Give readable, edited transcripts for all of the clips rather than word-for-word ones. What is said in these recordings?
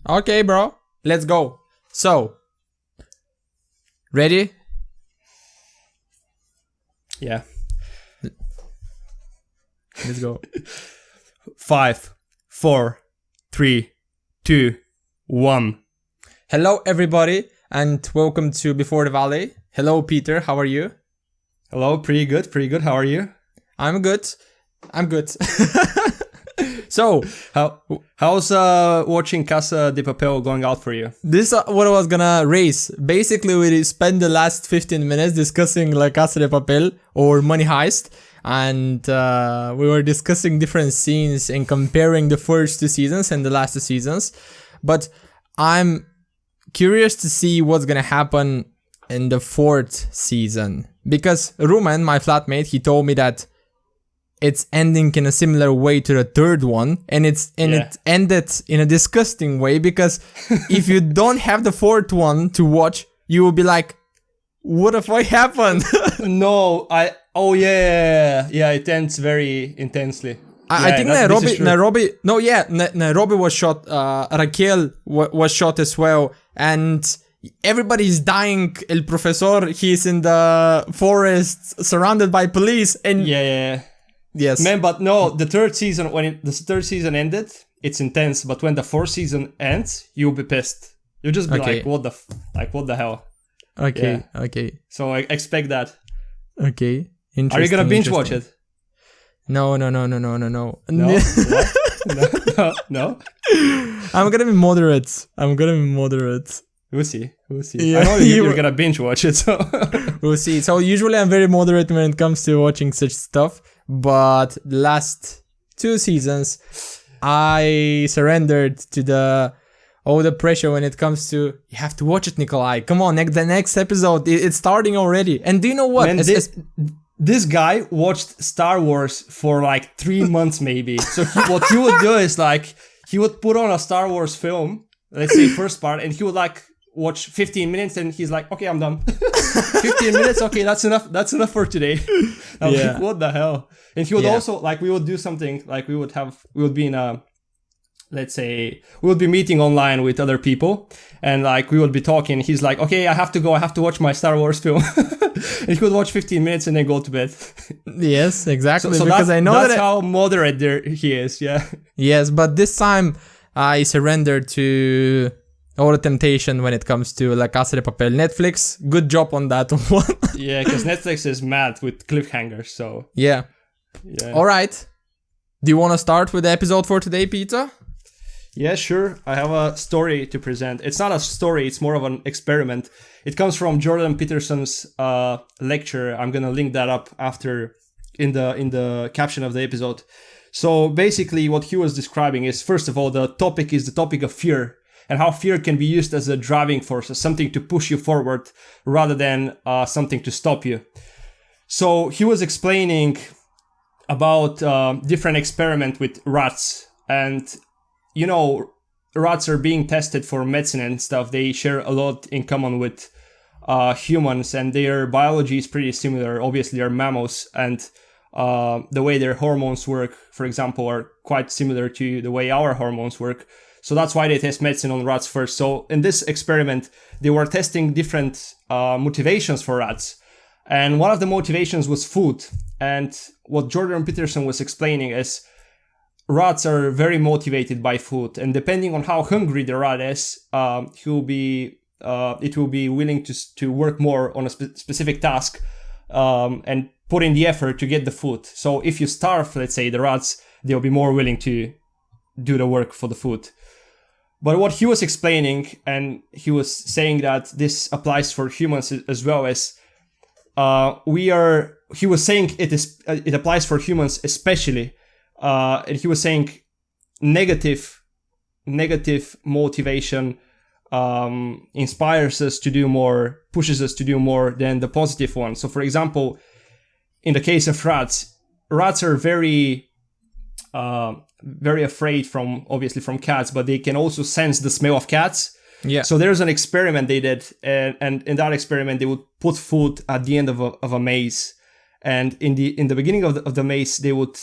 Okay, bro. Let's go. So, ready? Yeah. Let's go. 5, 4, 3, 2, 1. Hello, everybody, and welcome to Before the Valley. Hello, Peter. How are you? Hello, pretty good. How are you? I'm good. So, how's watching Casa de Papel going out for you? this is what I was gonna raise. Basically, we spent the last 15 minutes discussing La Casa de Papel or Money Heist, and we were discussing different scenes and comparing the first 2 seasons and the last 2 seasons. But I'm curious to see what's gonna happen in the 4th season, because Rumen, my flatmate, he told me that it's ending in a similar way to the 3rd one, and it ended in a disgusting way, because if you don't have the 4th one to watch, you will be like, what the fuck happened? No, it ends very intensely. I think Nairobi was shot, Raquel was shot as well, and everybody's dying. El Profesor, he's in the forest surrounded by police, and yes, man. But no, the 3rd season, when the 3rd season ended, it's intense. But when the 4th season ends, you'll be pissed. You'll just be like, what the hell? Okay. So I expect that. Okay. Are you gonna binge watch it? No. No? What? No? I'm gonna be moderate. We'll see. Yeah. I know you're gonna binge watch it, so we'll see. So usually I'm very moderate when it comes to watching such stuff, but the last 2 seasons I surrendered to all the pressure when it comes to, you have to watch it, Nikolai. Come on, the next episode, it's starting already. And do you know what? Man, this guy watched Star Wars for like 3 months maybe. So what he would do is like, he would put on a Star Wars film, let's say first part, and he would like watch 15 minutes and he's like, okay, I'm done. 15 minutes, okay, that's enough for today. I'm like, what the hell? And he would also, like, we would do something, like we would be in a, let's say, we would be meeting online with other people, and like we would be talking. He's like, okay, I have to watch my Star Wars film. And he would watch 15 minutes and then go to bed. Yes, exactly. So because I know that's how moderate he is, yeah. Yes, but this time I surrendered to all the temptation when it comes to La Casa de Papel. Netflix, good job on that one. Yeah, because Netflix is mad with cliffhangers, so. Yeah. All right. Do you want to start with the episode for today, Peter? Yeah, sure. I have a story to present. It's not a story, it's more of an experiment. It comes from Jordan Peterson's lecture. I'm gonna link that up after in the caption of the episode. So basically what he was describing is, first of all, the topic is the topic of fear, and how fear can be used as a driving force, as something to push you forward rather than something to stop you. So he was explaining about different experiment with rats, and you know, rats are being tested for medicine and stuff. They share a lot in common with humans, and their biology is pretty similar. Obviously, they're mammals, and the way their hormones work, for example, are quite similar to the way our hormones work. So that's why they test medicine on rats first. So in this experiment, they were testing different motivations for rats. And one of the motivations was food. And what Jordan Peterson was explaining is, rats are very motivated by food, and depending on how hungry the rat is, it will be willing to work more on a specific task and put in the effort to get the food. So if you starve, let's say, the rats, they'll be more willing to do the work for the food. But what he was explaining, and he was saying that this applies for humans as well, as he was saying it applies for humans especially. And he was saying negative motivation inspires us to do more, pushes us to do more than the positive one. So for example, in the case of rats are very afraid from cats, but they can also sense the smell of cats. Yeah. So there's an experiment they did, and in that experiment they would put food at the end of a maze, and in the beginning of the maze they would,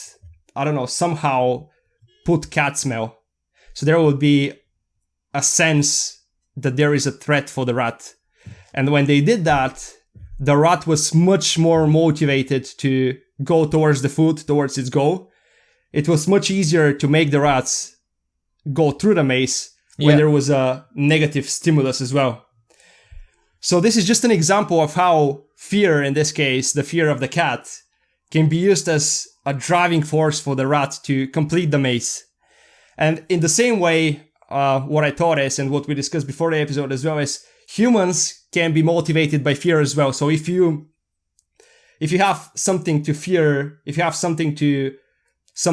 I don't know, somehow put cat smell. So there would be a sense that there is a threat for the rat. And when they did that, the rat was much more motivated to go towards the food, towards its goal. It was much easier to make the rats go through the maze when there was a negative stimulus as well. So this is just an example of how fear, in this case, the fear of the cat, can be used as a driving force for the rat to complete the maze. And in the same way, what I thought is, and what we discussed before the episode as well, is humans can be motivated by fear as well. So if you have something to fear, if you have some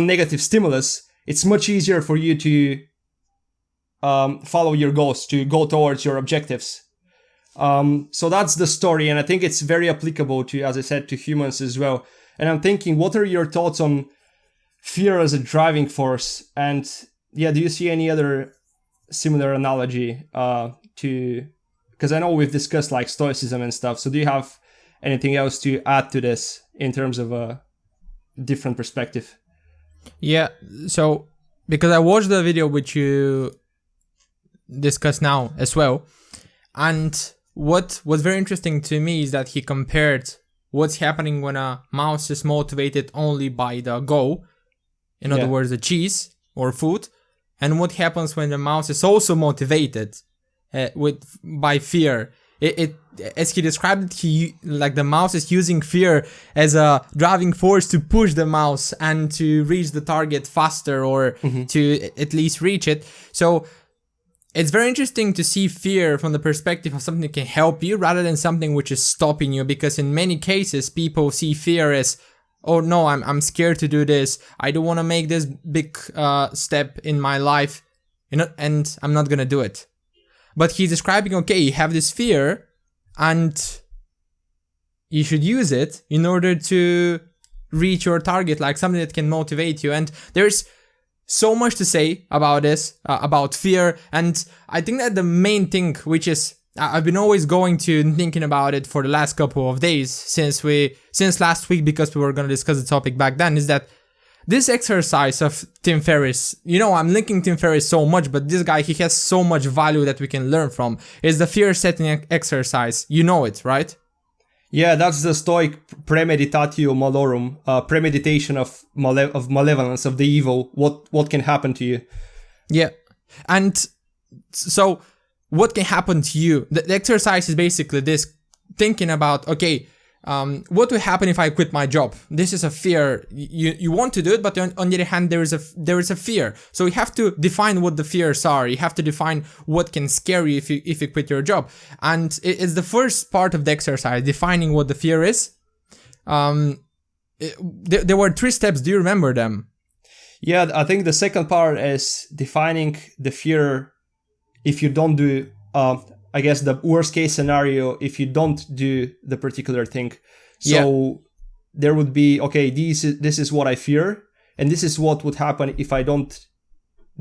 negative stimulus, it's much easier for you to follow your goals, to go towards your objectives. So that's the story, and I think it's very applicable to, as I said, to humans as well. And I'm thinking, what are your thoughts on fear as a driving force? And do you see any other similar analogy to? Because I know we've discussed like Stoicism and stuff. So do you have anything else to add to this in terms of a different perspective? Yeah. So because I watched the video which you discuss now as well, and what was very interesting to me is that he compared what's happening when a mouse is motivated only by the goal, in other words, the cheese or food, and what happens when the mouse is also motivated by fear. It as he described it, the mouse is using fear as a driving force to push the mouse and to reach the target faster, or to at least reach it. So it's very interesting to see fear from the perspective of something that can help you rather than something which is stopping you, because in many cases people see fear as, oh no, I'm scared to do this, I don't want to make this big step in my life, and I'm not gonna do it. But he's describing, okay, you have this fear and you should use it in order to reach your target, like something that can motivate you. And there's so much to say about this, about fear. And I think that the main thing, which is, I've been always going to thinking about it for the last couple of days since last week, because we were going to discuss the topic back then, is that this exercise of Tim Ferriss, I'm linking Tim Ferriss so much, but this guy, he has so much value that we can learn from, is the fear setting exercise. You know it, right? Yeah, that's the Stoic premeditatio malorum, premeditation of malevolence, of the evil, what can happen to you. Yeah. And so what can happen to you? The exercise is basically this, thinking about, okay, what will happen if I quit my job? This is a fear. You want to do it, but on the other hand, there is a fear. So you have to define what the fears are. You have to define what can scare you if you quit your job. And it's the first part of the exercise, defining what the fear is. There were 3 steps. Do you remember them? Yeah, I think the second part is defining the fear if you don't do, I guess, the worst case scenario if you don't do the particular thing. So there would be, okay, this is what I fear, and this is what would happen if I don't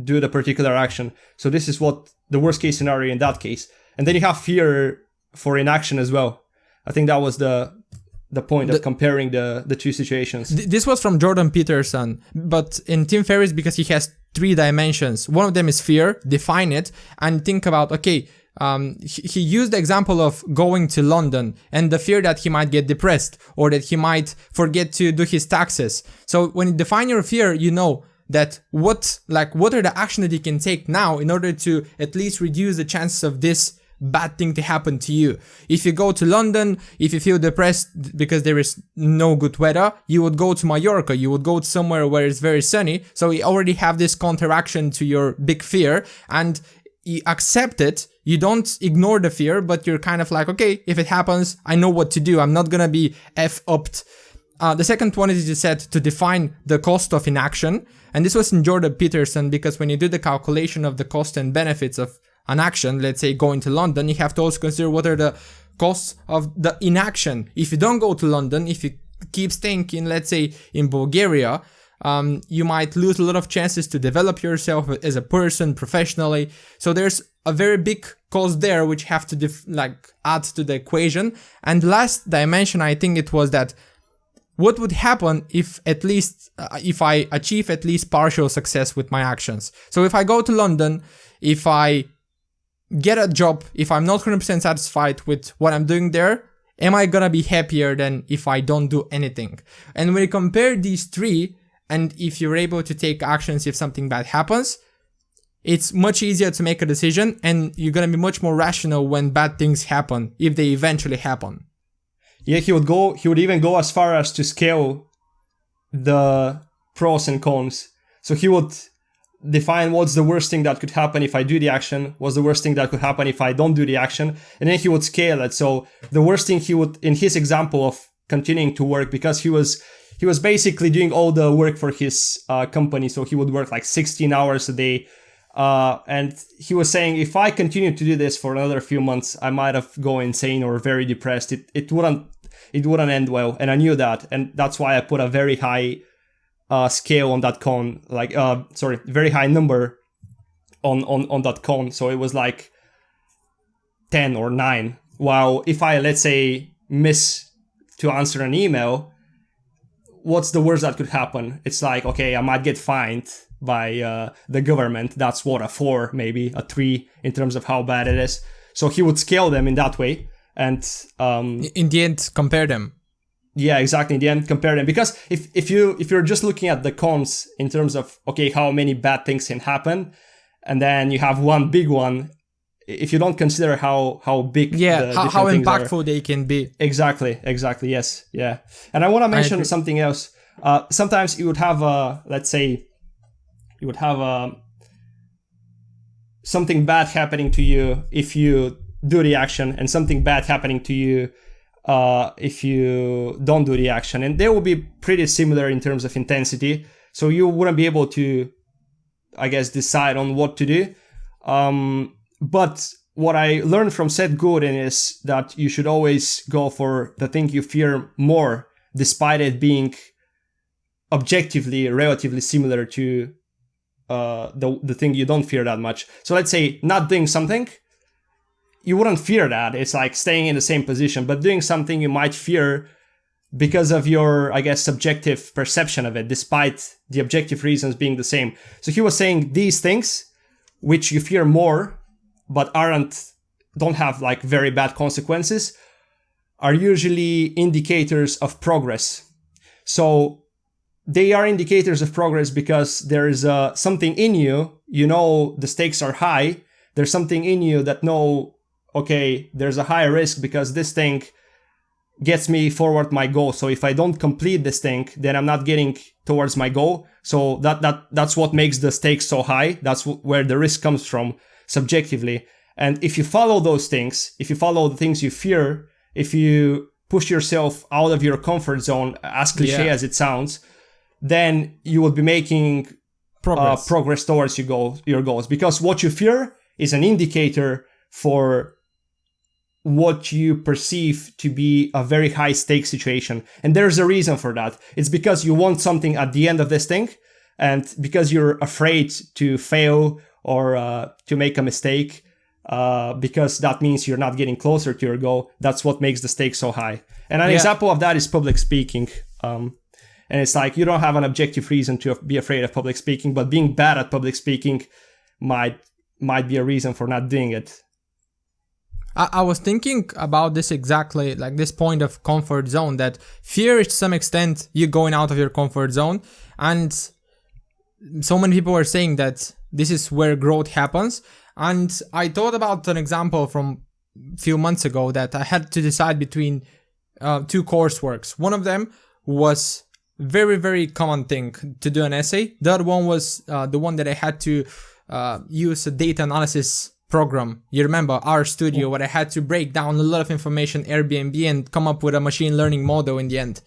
do the particular action. So this is what the worst case scenario in that case. And then you have fear for inaction as well. I think that was the point of comparing the two situations. This was from Jordan Peterson, but in Tim Ferriss, because he has 3 dimensions. One of them is fear, define it, and think about, okay, he used the example of going to London and the fear that he might get depressed or that he might forget to do his taxes. So when you define your fear, you know that what are the actions that you can take now in order to at least reduce the chances of this bad thing to happen to you. If you go to London, if you feel depressed because there is no good weather, you would go to Mallorca, you would go to somewhere where it's very sunny. So you already have this counteraction to your big fear, and you accept it. You don't ignore the fear, but you're kind of like, okay, if it happens, I know what to do. I'm not gonna be F-upped. The second one is, you said, to define the cost of inaction. And this was in Jordan Peterson, because when you do the calculation of the cost and benefits of an action, let's say going to London, you have to also consider what are the costs of the inaction. If you don't go to London, if you keep staying in, let's say, in Bulgaria, you might lose a lot of chances to develop yourself as a person professionally. So there's a very big cost there, which have to add to the equation. And last dimension, I think it was that what would happen if I achieve at least partial success with my actions. So if I go to London, if I get a job, if I'm not 100% satisfied with what I'm doing there, am I gonna be happier than if I don't do anything? And when you compare these three, and if you're able to take actions if something bad happens, it's much easier to make a decision, and you're gonna be much more rational when bad things happen, if they eventually happen. Yeah, he would even go as far as to scale the pros and cons. So he would define what's the worst thing that could happen if I do the action, what's the worst thing that could happen if I don't do the action, and then he would scale it. So the worst thing he would, in his example of continuing to work, because he was basically doing all the work for his company, so he would work like 16 hours a day, and he was saying, if I continue to do this for another few months, I might have go insane or very depressed. It wouldn't end well, and I knew that, and that's why I put a very high scale on that con, like very high number on that con. So it was like 10 or 9. While if I, let's say, miss to answer an email, what's the worst that could happen? It's like, okay, I might get fined by the government. That's what, a 4, maybe a 3 in terms of how bad it is. So he would scale them in that way, and in the end, compare them. Yeah, exactly. In the end, compare them, because if you're just looking at the cons in terms of, okay, how many bad things can happen, and then you have one big one, if you don't consider how big, how impactful they can be. Exactly. Yes. Yeah. And I want to mention something else. Sometimes you would have something bad happening to you if you do the action, and something bad happening to you if you don't do the action, and they will be pretty similar in terms of intensity, so you wouldn't be able to, I guess, decide on what to do. But what I learned from Seth Godin is that you should always go for the thing you fear more, despite it being objectively relatively similar to the thing you don't fear that much. So let's say not doing something, you wouldn't fear that. It's like staying in the same position, but doing something you might fear because of your, I guess, subjective perception of it, despite the objective reasons being the same. So he was saying these things, which you fear more, but don't have like very bad consequences, are usually indicators of progress. So they are indicators of progress because there is something in you, the stakes are high. There's something in you that okay, there's a high risk because this thing gets me forward my goal. So if I don't complete this thing, then I'm not getting towards my goal. So that's what makes the stakes so high. That's where the risk comes from subjectively. And if you follow those things, if you follow the things you fear, if you push yourself out of your comfort zone, as cliche as it sounds, then you will be making progress towards your goals. Because what you fear is an indicator for what you perceive to be a very high stakes situation. And there's a reason for that. It's because you want something at the end of this thing, and because you're afraid to fail or to make a mistake, because that means you're not getting closer to your goal. That's what makes the stakes so high. And an example of that is public speaking. And it's like, you don't have an objective reason to be afraid of public speaking, but being bad at public speaking might be a reason for not doing it. I was thinking about this exactly, like this point of comfort zone, that fear is to some extent you going out of your comfort zone. And so many people are saying that this is where growth happens. And I thought about an example from a few months ago that I had to decide between 2 courseworks. One of them was very, very common thing to do an essay. The other one was the one that I had to use a data analysis program. You remember RStudio, where I had to break down a lot of information, Airbnb, and come up with a machine learning model in the end.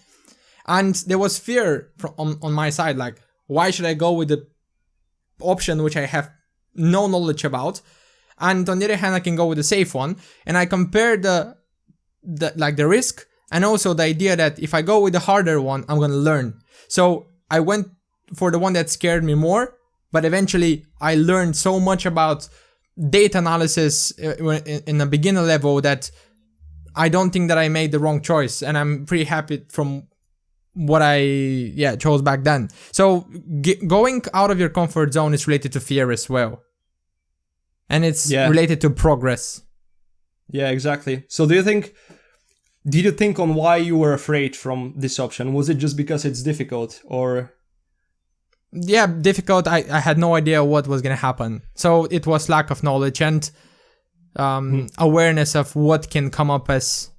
And there was fear on my side, like, why should I go with the option which I have no knowledge about? And on the other hand, I can go with the safe one. And I compared the risk and also the idea that if I go with the harder one, I'm gonna learn. So I went for the one that scared me more, but eventually I learned so much about data analysis in a beginner level that I don't think that I made the wrong choice, and I'm pretty happy from what I chose back then. So going out of your comfort zone is related to fear as well. and it's Yeah. related to progress. Yeah, exactly. So did you think on why you were afraid from this option? Was it just because it's difficult, or? Yeah, difficult. I had no idea what was going to happen. So it was lack of knowledge and awareness of what can come up as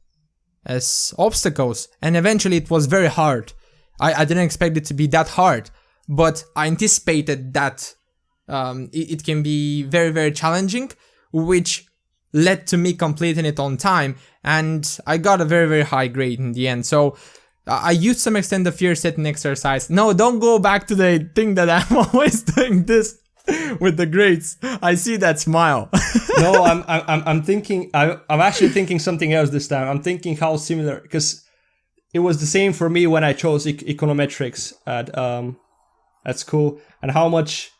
obstacles. And eventually it was very hard. I didn't expect it to be that hard, but I anticipated that it can be very, very challenging, which led to me completing it on time. And I got a very, very high grade in the end. So I used some extent the fear setting exercise. No, don't go back to the thing that I'm always doing this with the grades. I see that smile. No, I'm thinking. I'm actually thinking something else this time. I'm thinking how similar, because it was the same for me when I chose econometrics at school, and how much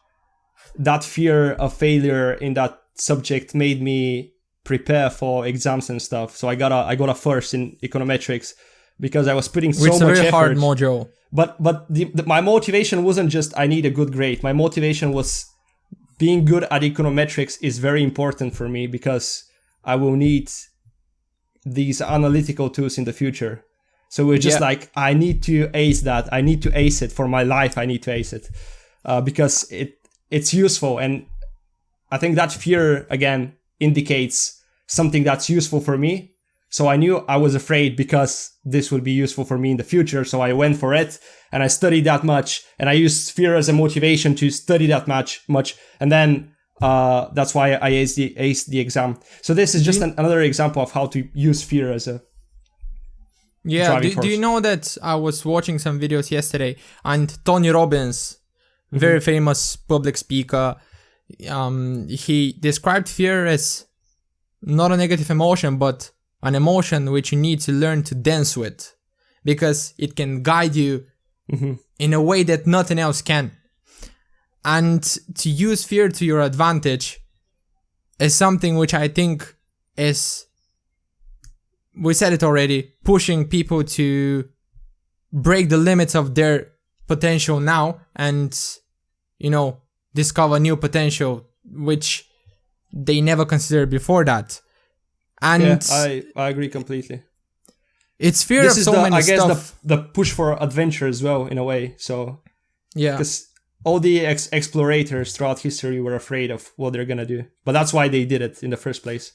that fear of failure in that subject made me prepare for exams and stuff. So I got a first in econometrics because I was putting so much effort. Which is a very hard module. But my motivation wasn't just I need a good grade. My motivation was being good at econometrics is very important for me because I will need these analytical tools in the future. So we're just like, I need to ace that. I need to ace it for my life. I need to ace it because it's useful. And I think that fear, again, indicates something that's useful for me. So I knew I was afraid because this will be useful for me in the future. So I went for it and I studied that much, and I used fear as a motivation to study that much. And then that's why I aced the exam. So this is just another example of how to use fear as a driving force. Do you know that I was watching some videos yesterday, and Tony Robbins, very famous public speaker, he described fear as not a negative emotion, but an emotion which you need to learn to dance with, because it can guide you in a way that nothing else can. And to use fear to your advantage is something which I think is, we said it already, pushing people to break the limits of their potential now and, discover new potential which they never considered before that. And yeah, I agree completely. It's fear of so many stuff. I guess the push for adventure as well, in a way. So yeah, because all the explorators throughout history were afraid of what they're gonna do, but that's why they did it in the first place.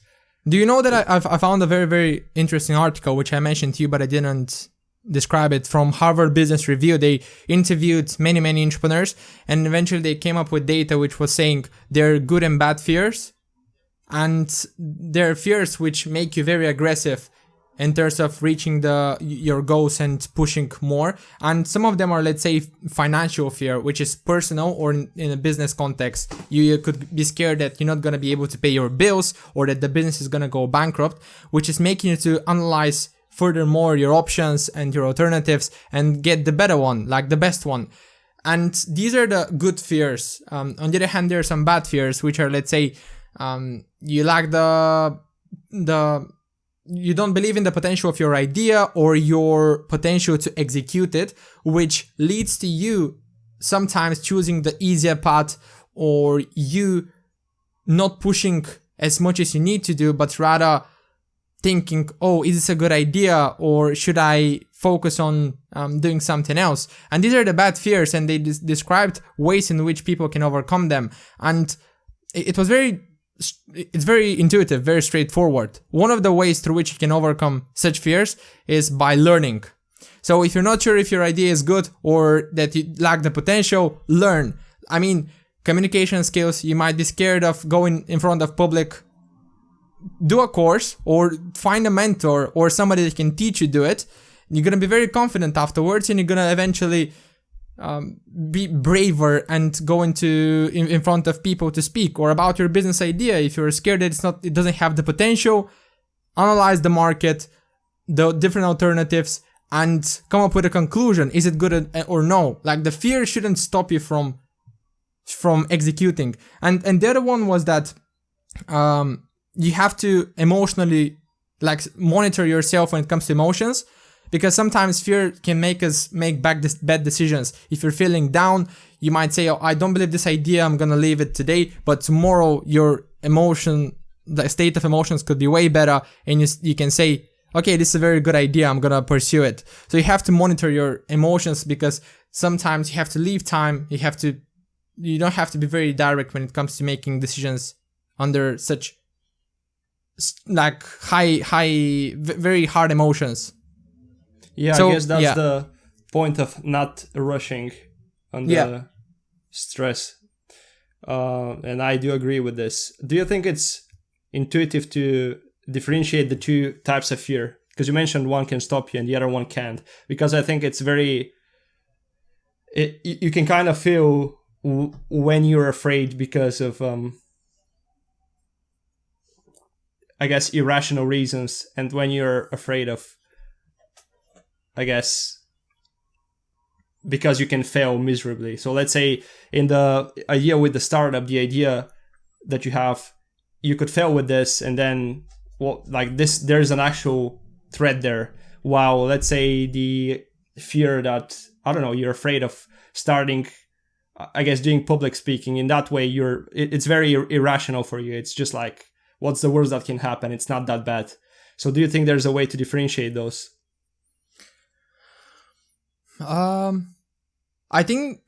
Do you know that I found a very, very interesting article which I mentioned to you, but I didn't describe it, from Harvard Business Review. They interviewed many, many entrepreneurs, and eventually they came up with data which was saying there are good and bad fears. And there are fears which make you very aggressive in terms of reaching your goals and pushing more. And some of them are, let's say, financial fear, which is personal or in a business context. You could be scared that you're not going to be able to pay your bills, or that the business is going to go bankrupt, which is making you to analyze furthermore your options and your alternatives and get the better one, like the best one. And these are the good fears. On the other hand, there are some bad fears, which are, let's say, you lack you don't believe in the potential of your idea or your potential to execute it, which leads to you sometimes choosing the easier path, or you not pushing as much as you need to do, but rather thinking, oh, is this a good idea, or should I focus on doing something else? And these are the bad fears, and they described ways in which people can overcome them. And it's very intuitive, very straightforward. One of the ways through which you can overcome such fears is by learning. So if you're not sure if your idea is good or that you lack the potential, learn. I mean, communication skills, you might be scared of going in front of public. Do a course or find a mentor or somebody that can teach you do it. You're going to be very confident afterwards, and you're going to eventually be braver and go in front of people to speak, or about your business idea. If you're scared that it doesn't have the potential, analyze the market, the different alternatives, and come up with a conclusion. Is it good or no? Like, the fear shouldn't stop you from executing. And the other one was that you have to emotionally monitor yourself when it comes to emotions. Because sometimes fear can make us make bad decisions. If you're feeling down, you might say, oh, I don't believe this idea, I'm gonna leave it today. But tomorrow you're the state of emotions could be way better, and you can say, okay, this is a very good idea, I'm gonna pursue it. So you have to monitor your emotions, because sometimes you have to leave time, you don't have to be very direct when it comes to making decisions under such like very hard emotions. Yeah, so, I guess that's the point of not rushing under stress. And I do agree with this. Do you think it's intuitive to differentiate the two types of fear? Because you mentioned one can stop you and the other one can't. Because I think it's you can kind of feel when you're afraid because of, I guess, irrational reasons, and when you're afraid of, I guess, because you can fail miserably. So let's say in the idea with the startup, the idea that you have, you could fail with this, and then like this, there's an actual threat there. While let's say the fear that, I don't know, you're afraid of starting, I guess, doing public speaking, in that way it's very irrational for you. It's just like, what's the worst that can happen? It's not that bad. So do you think there's a way to differentiate those? I think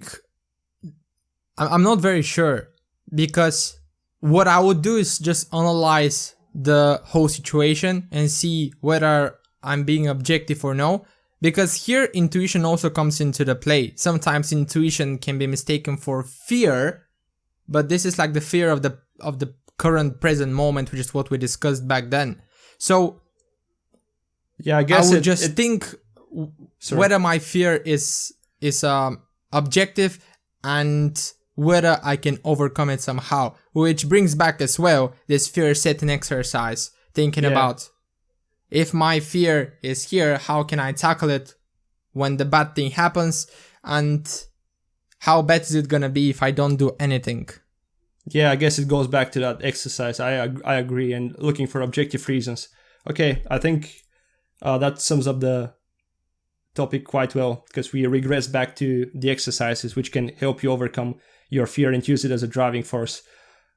I'm not very sure, because what I would do is just analyze the whole situation and see whether I'm being objective or no. Because here intuition also comes into the play. Sometimes intuition can be mistaken for fear, but this is like the fear of the current present moment, which is what we discussed back then. So yeah, I guess I would think whether my fear is objective and whether I can overcome it somehow, which brings back as well this fear setting exercise, thinking about, if my fear is here, how can I tackle it when the bad thing happens, and how bad is it gonna be if I don't do anything? Yeah, I guess it goes back to that exercise. I agree, and looking for objective reasons. Okay, I think that sums up the topic quite well, because we regress back to the exercises which can help you overcome your fear and use it as a driving force.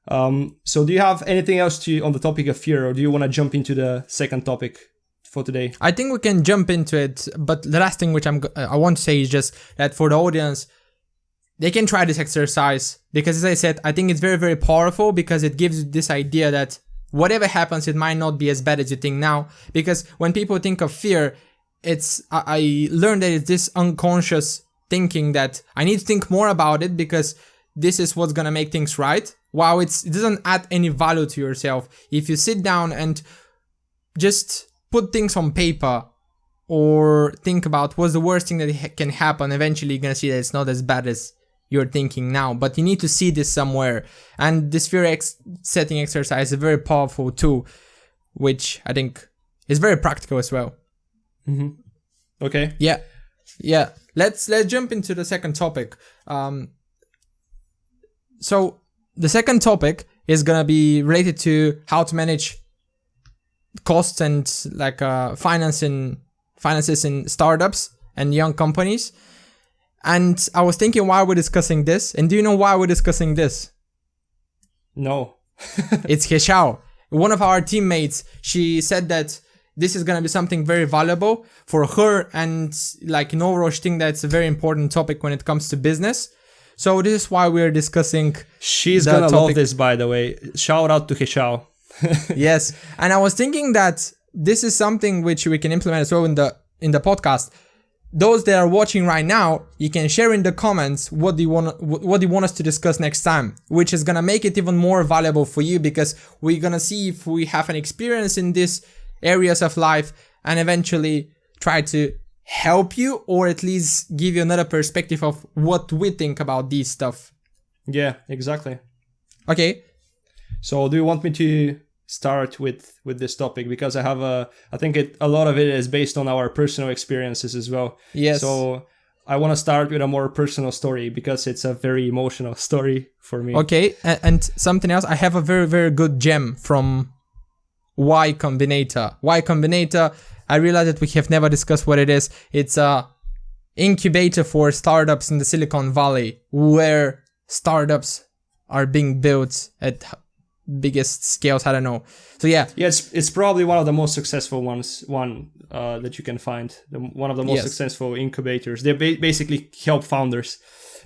So do you have anything else on the topic of fear, or do you want to jump into the second topic for today? I think we can jump into it, but the last thing which I want to say is just that for the audience, they can try this exercise, because as I said, I think it's very, very powerful, because it gives you this idea that whatever happens, it might not be as bad as you think now. Because when people think of fear, I learned that it's this unconscious thinking that I need to think more about it because this is what's gonna make things right. Wow, it doesn't add any value to yourself. If you sit down and just put things on paper, or think about what's the worst thing that can happen, eventually you're gonna see that it's not as bad as you're thinking now. But you need to see this somewhere. And this fear setting exercise is a very powerful tool, which I think is very practical as well. Mm-hmm. Okay. Yeah. Let's jump into the second topic. So the second topic is gonna be related to how to manage costs and like finances in startups and young companies. And I was thinking, why we're discussing this, and do you know why we're discussing this? No. It's Heshao. One of our teammates, she said that this is gonna be something very valuable for her, and like in overall, she thinks that's a very important topic when it comes to business. So this is why we're discussing. She's gonna love this, by the way. Shout out to Heshao. Yes, and I was thinking that this is something which we can implement as well in the podcast. Those that are watching right now, you can share in the comments what do you want us to discuss next time, which is gonna make it even more valuable for you, because we're gonna see if we have an experience in these areas of life, and eventually try to help you, or at least give you another perspective of what we think about these stuff. Yeah, exactly. Okay. So do you want me to start with this topic? Because I think a lot of it is based on our personal experiences as well. Yes. So I want to start with a more personal story, because it's a very emotional story for me. Okay. And something else, I have a very, very good gem from Y Combinator. Y Combinator, I realize that we have never discussed what it is. It's a incubator for startups in the Silicon Valley, where startups are being built at biggest scales. I don't know. So yeah, it's probably one of the most successful ones. That you can find. One of the most successful incubators. They basically help founders.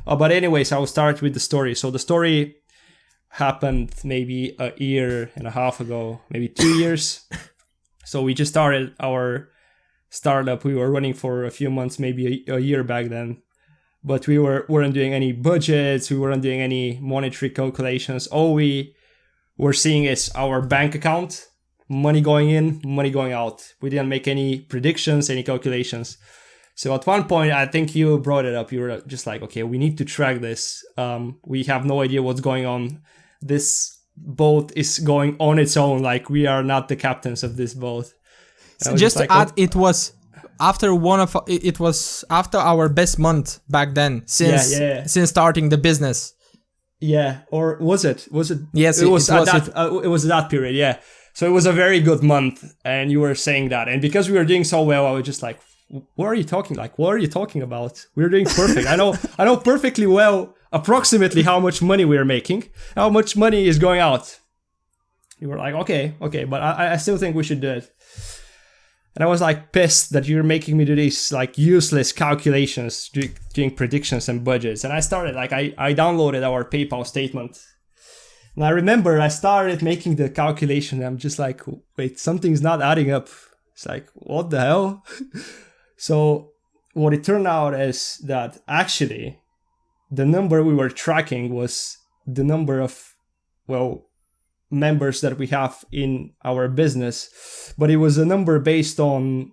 But anyways, I will start with the story. So the story happened maybe a year and a half ago, maybe 2 years. So we just started our startup. We were running for a few months, maybe a year back then. But we weren't doing any budgets. We weren't doing any monetary calculations. All we were seeing is our bank account, money going in, money going out. We didn't make any predictions, any calculations. So at one point, I think you brought it up. You were just like, okay, we need to track this. We have no idea what's going on. This boat is going on its own. Like, we are not the captains of this boat. So just to add, it was after our best month back then, since starting the business. Yeah, or was it? Yes, it was that period. Yeah, so it was a very good month, and you were saying that, and because we were doing so well, I was just like, "What are you talking? Like, what are you talking about? We're doing perfect. I know perfectly well, approximately how much money we are making, how much money is going out." You were like, "Okay, but I still think we should do it." And I was like pissed that you're making me do these like useless calculations, doing predictions and budgets. And I started I downloaded our PayPal statement. And I remember I started making the calculation. And I'm just like, wait, something's not adding up. It's like, what the hell? So what it turned out is that actually the number we were tracking was the number of, members that we have in our business, but it was a number based on,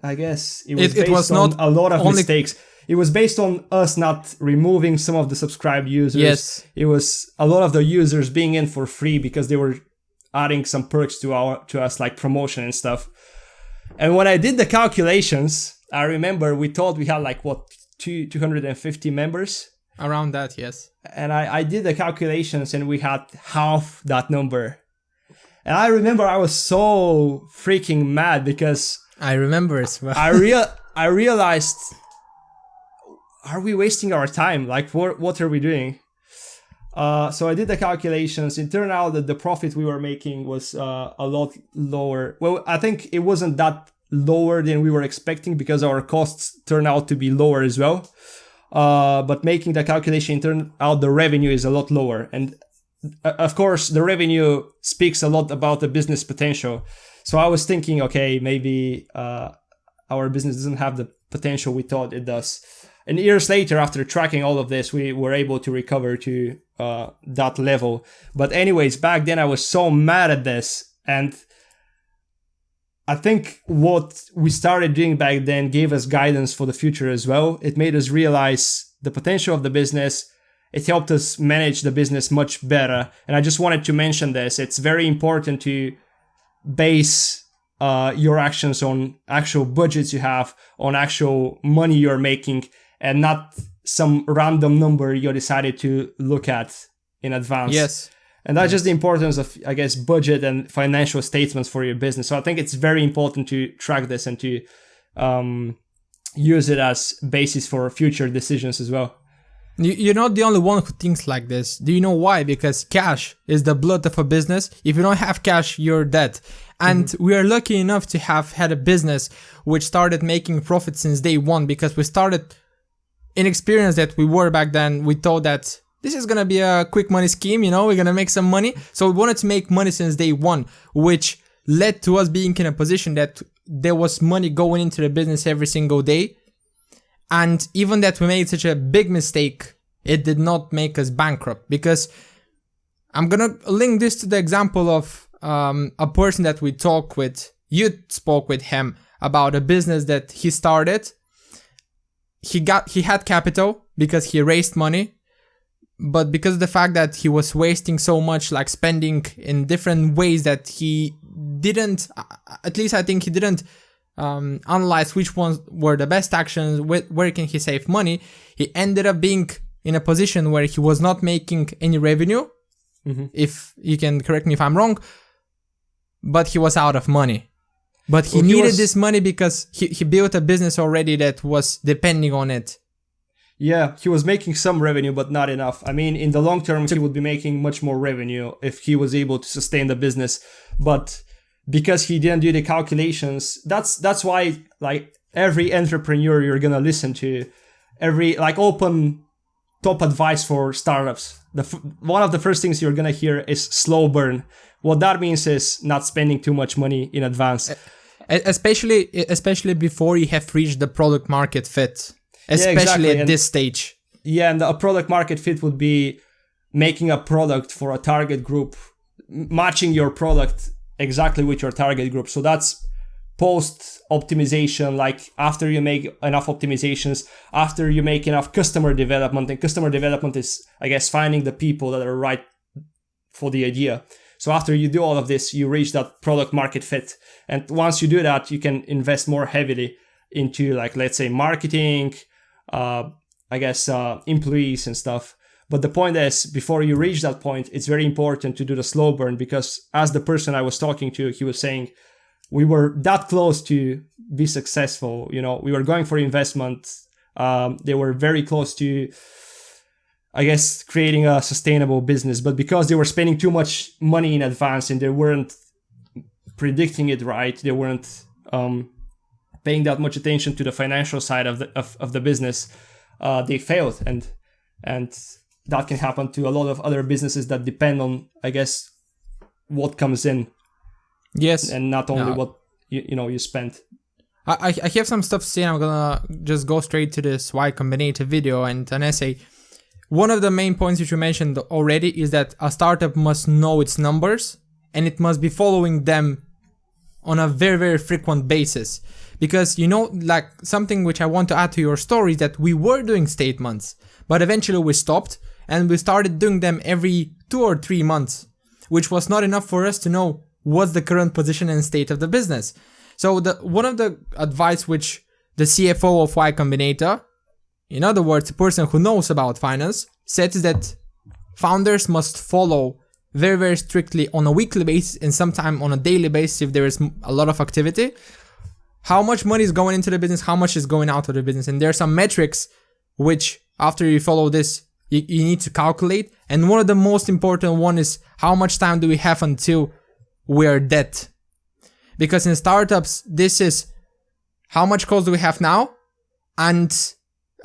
I guess it was on a lot of mistakes. It was based on us not removing some of the subscribed users. Yes. It was a lot of the users being in for free because they were adding some perks to us, like promotion and stuff. And when I did the calculations, I remember we thought we had 250 members. Around that, yes. And I did the calculations and we had half that number. And I remember I was so freaking mad because I remember as well. I realized, are we wasting our time? Like, what are we doing? So I did the calculations. It turned out that the profit we were making was a lot lower. Well, I think it wasn't that lower than we were expecting because our costs turned out to be lower as well. But making the calculation, turned out the revenue is a lot lower. And of course, the revenue speaks a lot about the business potential. So I was thinking, okay, maybe our business doesn't have the potential we thought it does. And years later, after tracking all of this, we were able to recover to that level. But anyways, back then I was so mad at this. And I think what we started doing back then gave us guidance for the future as well. It made us realize the potential of the business. It helped us manage the business much better. And I just wanted to mention this. It's very important to base your actions on actual budgets you have, on actual money you're making, and not some random number you decided to look at in advance. Yes. And that's just the importance of, I guess, budget and financial statements for your business. So I think it's very important to track this and to use it as basis for future decisions as well. You're not the only one who thinks like this. Do you know why? Because cash is the blood of a business. If you don't have cash, you're dead. And we are lucky enough to have had a business which started making profit since day one, because we started inexperienced that we were back then. We thought that this is going to be a quick money scheme, we're going to make some money. So we wanted to make money since day one, which led to us being in a position that there was money going into the business every single day. And even that we made such a big mistake, it did not make us bankrupt, because I'm going to link this to the example of a person that we talk with. You spoke with him about a business that he started. He had capital because he raised money. But because of the fact that he was wasting so much, like spending in different ways that he didn't, at least I think he didn't analyze which ones were the best actions, where can he save money, he ended up being in a position where he was not making any revenue, if you can correct me if I'm wrong, but he was out of money. But he needed this money because he built a business already that was depending on it. Yeah, he was making some revenue, but not enough. I mean, in the long term, he would be making much more revenue if he was able to sustain the business. But because he didn't do the calculations, that's why, like, every entrepreneur you're gonna listen to, every, like, open top advice for startups, one of the first things you're gonna hear is slow burn. What that means is not spending too much money in advance. Especially before you have reached the product market fit. Especially at this stage. Yeah, and a product market fit would be making a product for a target group, matching your product exactly with your target group. So that's post optimization, like after you make enough optimizations, after you make enough customer development. And customer development is, I guess, finding the people that are right for the idea. So after you do all of this, you reach that product market fit. And once you do that, you can invest more heavily into, like, let's say, marketing, employees and stuff. But the point is, before you reach that point, it's very important to do the slow burn, because as the person I was talking to, he was saying, we were that close to be successful. You know, we were going for investment. They were very close to, I guess, creating a sustainable business. But because they were spending too much money in advance and they weren't predicting it right, they weren't paying that much attention to the financial side of the business, they failed, and that can happen to a lot of other businesses that depend on, I guess, what comes in. Yes, and not only what you spend. I have some stuff to say. I'm gonna just go straight to this Y Combinator video and an essay. One of the main points which you mentioned already is that a startup must know its numbers and it must be following them on a very, very frequent basis. Because, like, something which I want to add to your story is that we were doing statements, but eventually we stopped and we started doing them every 2 or 3 months, which was not enough for us to know what's the current position and state of the business. So one of the advice which the CFO of Y Combinator, in other words, a person who knows about finance, said is that founders must follow very, very strictly on a weekly basis and sometimes on a daily basis if there is a lot of activity, how much money is going into the business, how much is going out of the business. And there are some metrics which, after you follow this, you need to calculate. And one of the most important one is how much time do we have until we are dead. Because in startups, this is how much cost do we have now, and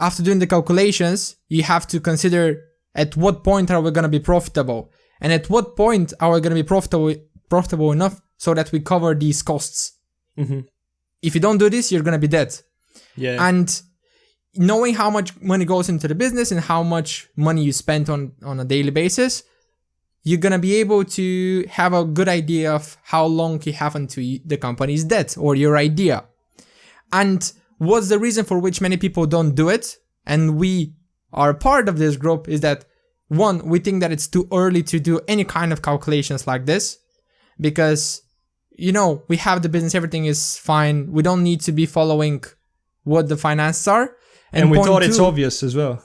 after doing the calculations, you have to consider at what point are we going to be profitable, and at what point are we going to be profitable enough so that we cover these costs. Mm-hmm. If you don't do this, you're going to be dead. Yeah. And knowing how much money goes into the business and how much money you spend on a daily basis, you're going to be able to have a good idea of how long you have until the company is dead, or your idea. And what's the reason for which many people don't do it, and we are part of this group, is that, one, we think that it's too early to do any kind of calculations like this, because, we have the business, everything is fine, we don't need to be following what the finances are. And we thought it's obvious as well.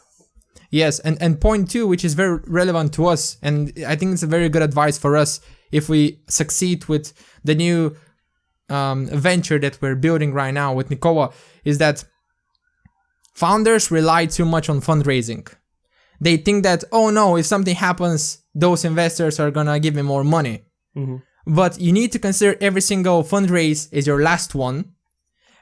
Yes, and point 2, which is very relevant to us, and I think it's a very good advice for us if we succeed with the new venture that we're building right now with Nikola, is that founders rely too much on fundraising. They think that, oh no, if something happens, those investors are gonna give me more money. Mm-hmm. But you need to consider every single fundraise as your last one,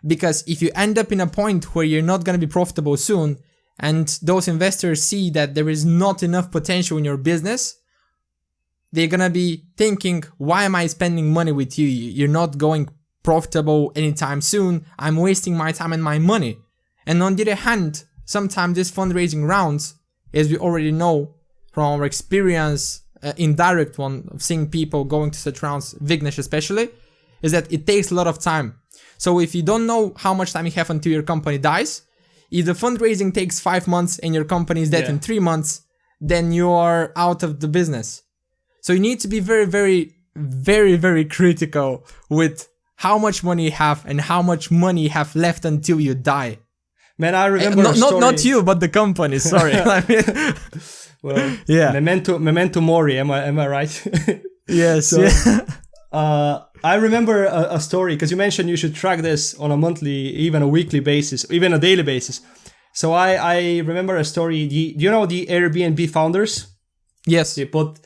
because if you end up in a point where you're not gonna be profitable soon, and those investors see that there is not enough potential in your business, they're gonna be thinking, why am I spending money with you? You're not going profitable anytime soon. I'm wasting my time and my money. And on the other hand, sometimes these fundraising rounds, as we already know from our experience, indirect one of seeing people going to such rounds, Vignesh especially, is that it takes a lot of time. So if you don't know how much time you have until your company dies, if the fundraising takes 5 months and your company is dead in 3 months, then you are out of the business. So you need to be very, very, very, very critical with how much money you have and how much money you have left until you die. Man, I remember a story. Not you, but the company. Sorry. Well, yeah. Memento mori. Am I right? Yes. So, I remember a story, because you mentioned you should track this on a monthly, even a weekly basis, even a daily basis. So I remember a story. Do you know the Airbnb founders? Yes. They put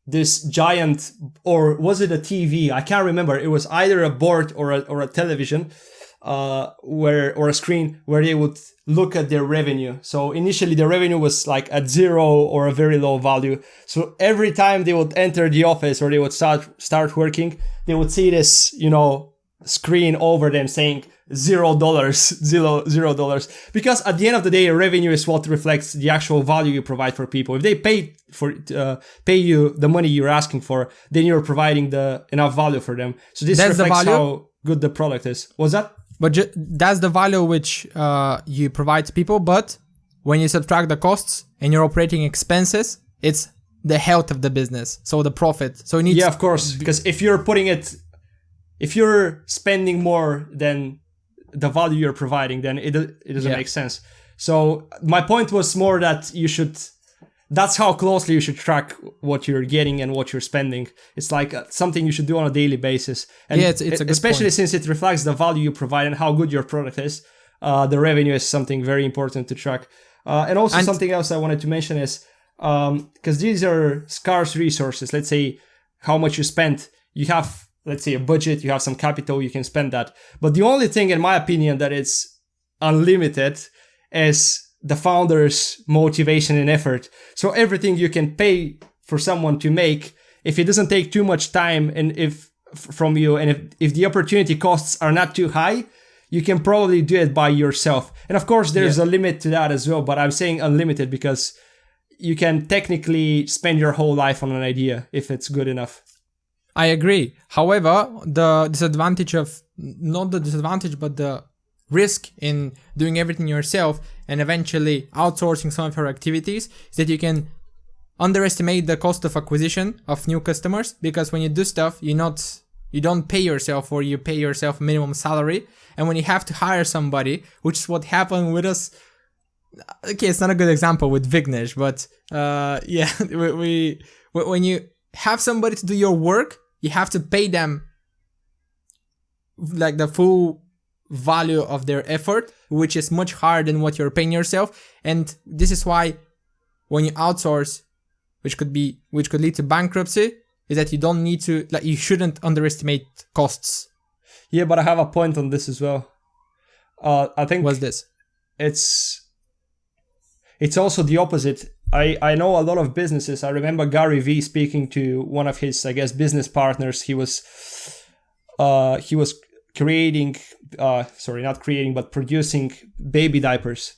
this giant, or was it a TV? I can't remember. It was either a board or a television, or a screen where they would look at their revenue. So initially the revenue was like at 0 or a very low value. So every time they would enter the office or they would start working, they would see this, screen over them saying $0, $0. Because at the end of the day, revenue is what reflects the actual value you provide for people. If they pay you the money you're asking for, then you're providing enough value for them. So this reflects how good the product is. Was that? But that's the value which you provide to people. But when you subtract the costs and your operating expenses, it's the health of the business. So the profit. So it needs. Yeah, of course. Because if you're spending more than the value you're providing, then it doesn't make sense. So my point was more that that's how closely you should track what you're getting and what you're spending. It's like something you should do on a daily basis. And it's a good especially point. Since it reflects the value you provide and how good your product is. The revenue is something very important to track. And also something else I wanted to mention is, because these are scarce resources. Let's say how much you spent. You have, let's say, a budget, you have some capital, you can spend that. But the only thing, in my opinion, that is unlimited is the founder's motivation and effort. So everything you can pay for someone to make, if it doesn't take too much time and from you, and if the opportunity costs are not too high, you can probably do it by yourself. And of course, there's a limit to that as well, but I'm saying unlimited because you can technically spend your whole life on an idea if it's good enough. I agree. However, the disadvantage not the disadvantage, but the risk in doing everything yourself and eventually outsourcing some of your activities is that you can underestimate the cost of acquisition of new customers, because when you do stuff, you don't pay yourself, or you pay yourself minimum salary. And when you have to hire somebody, which is what happened with us. Okay, it's not a good example with Vignesh, but when you have somebody to do your work, you have to pay them like the full value of their effort, which is much higher than what you're paying yourself. And this is why when you outsource, which could lead to bankruptcy, is that you don't need to, you shouldn't underestimate costs. Yeah, but I have a point on this as well. I think what's this? It's also the opposite. I know a lot of businesses. I remember Gary Vee speaking to one of his, I guess, business partners. He was producing baby diapers.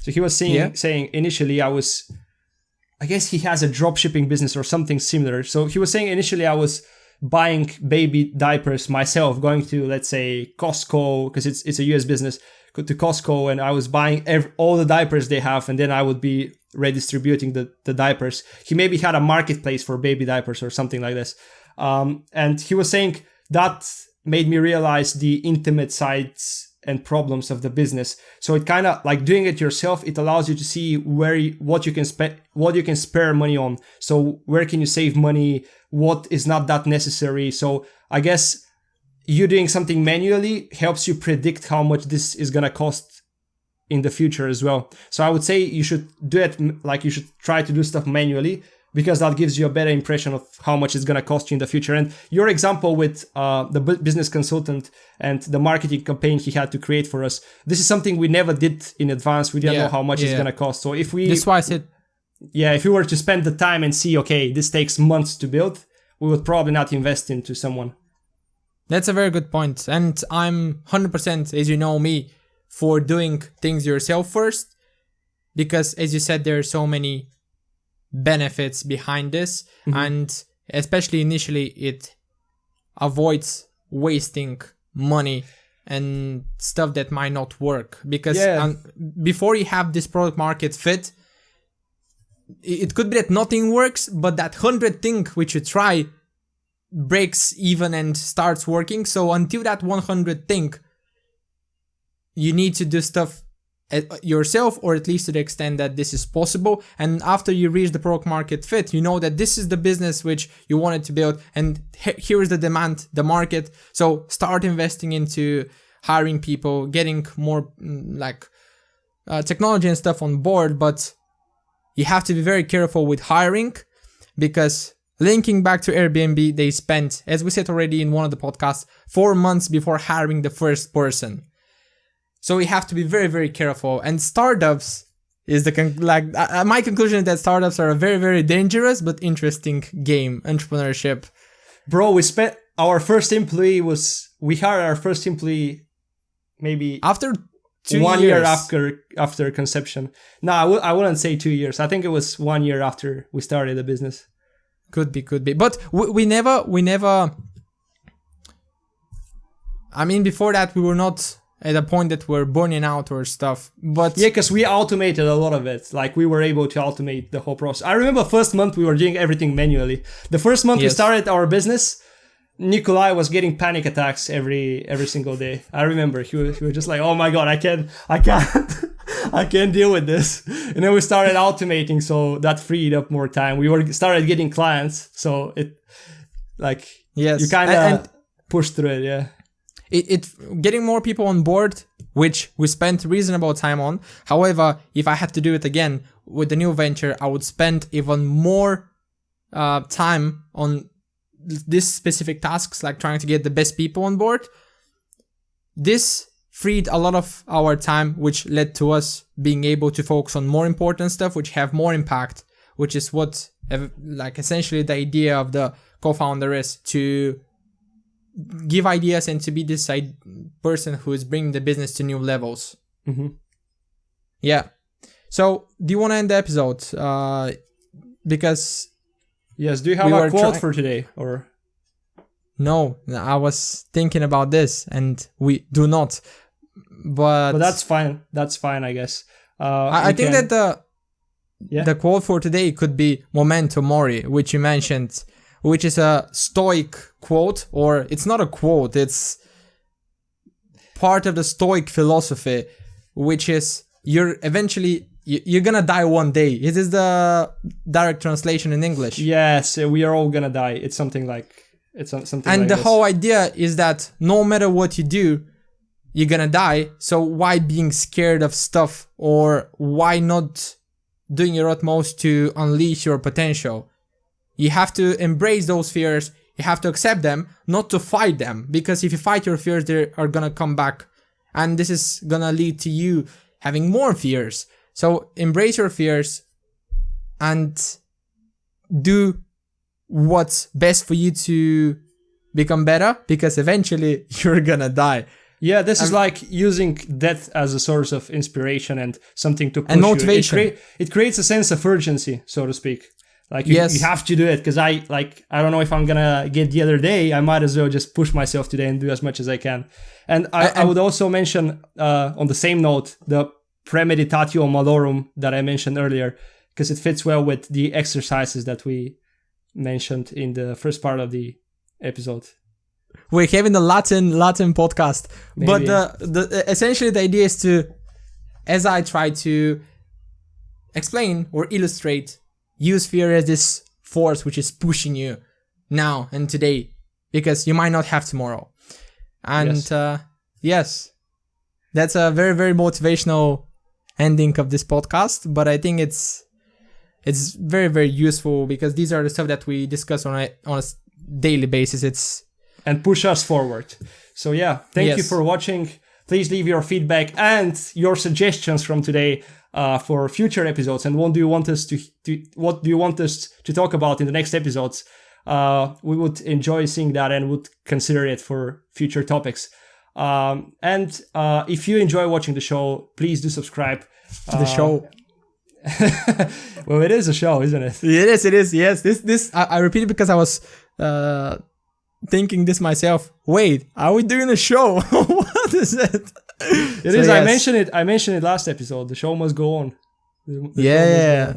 So he was saying initially I guess he has a drop shipping business or something similar. So he was saying initially I was buying baby diapers myself, going to, let's say, Costco, because it's a US business, go to Costco, and I was buying all the diapers they have, and then I would be redistributing the diapers. He maybe had a marketplace for baby diapers or something like this. And he was saying that made me realize the intimate sides and problems of the business. So it kind of like doing it yourself, it allows you to see what you can spare money on. So where can you save money? What is not that necessary? So I guess you doing something manually helps you predict how much this is going to cost in the future as well. So I would say you should do it, you should try to do stuff manually, because that gives you a better impression of how much it's going to cost you in the future. And your example with the business consultant and the marketing campaign he had to create for us, this is something we never did in advance. We didn't know how much it's going to cost. So if that's why I said, if we were to spend the time and see, okay, this takes months to build, we would probably not invest into someone. That's a very good point. And I'm 100%, as you know me, for doing things yourself first, because as you said, there are so many benefits behind this, and especially initially it avoids wasting money and stuff that might not work, because before you have this product market fit, it could be that nothing works, but that 100 thing which you try breaks even and starts working. So until that 100 thing, you need to do stuff yourself, or at least to the extent that this is possible. And after you reach the product market fit, you know that this is the business which you wanted to build, and here is the demand, the market. So start investing into hiring people, getting more technology and stuff on board, but you have to be very careful with hiring, because linking back to Airbnb, they spent, as we said already in one of the podcasts, 4 months before hiring the first person. So we have to be very, very careful. And startups is my conclusion is that startups are a very, very dangerous but interesting game, entrepreneurship. Bro, we hired our first employee maybe after 2 1 years. year after conception. No, I wouldn't say 2 years. I think it was 1 year after we started the business. Could be. But we never. I mean, before that, we were not at a point that we're burning out or stuff. But yeah, because we automated a lot of it. Like, we were able to automate the whole process. I remember first month we were doing everything manually. The first month we started our business, Nikolai was getting panic attacks every single day. I remember he was just like, "Oh my god, I can't deal with this." And then we started automating, so that freed up more time. We started getting clients, so it you kind of pushed through it. Yeah, it getting more people on board, which we spent reasonable time on. However, if I had to do it again with the new venture, I would spend even more time on these specific tasks, like trying to get the best people on board. This freed a lot of our time, which led to us being able to focus on more important stuff, which have more impact, which is what essentially the idea of the co-founder is, to give ideas and to be this person who is bringing the business to new levels. Mm-hmm. Yeah. So do you want to end the episode? Because yes, do you have a quote for today, or? No, I was thinking about this, and we do not. But that's fine. That's fine, I guess. I think that the quote for today could be "Memento Mori," which you mentioned, which is a Stoic quote, or it's not a quote. It's part of the Stoic philosophy, which is you're gonna die one day. It is the direct translation in English. Yes, we are all gonna die. It's something like something. And like the this. whole idea is that no matter what you do, you're gonna die. So why being scared of stuff, or why not doing your utmost to unleash your potential? You have to embrace those fears. You have to accept them, not to fight them, because if you fight your fears, they are gonna come back, and this is gonna lead to you having more fears. So embrace your fears and do what's best for you to become better, because eventually you're gonna die. Yeah, this is like using death as a source of inspiration and something to push and motivation. It creates a sense of urgency, so to speak. Like you have to do it, because I don't know if I'm gonna get the other day. I might as well just push myself today and do as much as I can. And I would also mention on the same note the premeditatio malorum that I mentioned earlier, because it fits well with the exercises that we mentioned in the first part of the episode. We're having the Latin podcast. Maybe. But the essentially the idea is to, as I try to explain or illustrate, use fear as this force which is pushing you now and today, because you might not have tomorrow. And yes, that's a very, very motivational ending of this podcast. But I think it's very, very useful, because these are the stuff that we discuss on a daily basis. And push us forward. So yeah, thank you for watching. Please leave your feedback and your suggestions from today for future episodes, and what do you want us to talk about in the next episodes. We would enjoy seeing that and would consider it for future topics. And if you enjoy watching the show, please do subscribe to the show. Well, it is a show, isn't it? It is. Yes. This I repeat it because I was thinking this myself. Wait, are we doing a show? What is it? It is. Yes. I mentioned it last episode. The show must go on. Yeah.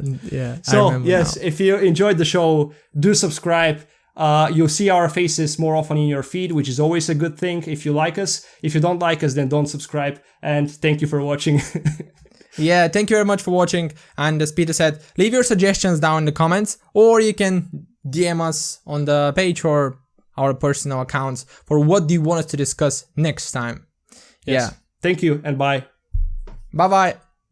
So yes, if you enjoyed the show, do subscribe. You'll see our faces more often in your feed, which is always a good thing if you like us. If you don't like us, then don't subscribe. And thank you for watching. Yeah, thank you very much for watching. And as Peter said, leave your suggestions down in the comments, or you can DM us on the page or our personal accounts for what do you want us to discuss next time. Yes. Yeah. Thank you and bye. Bye-bye.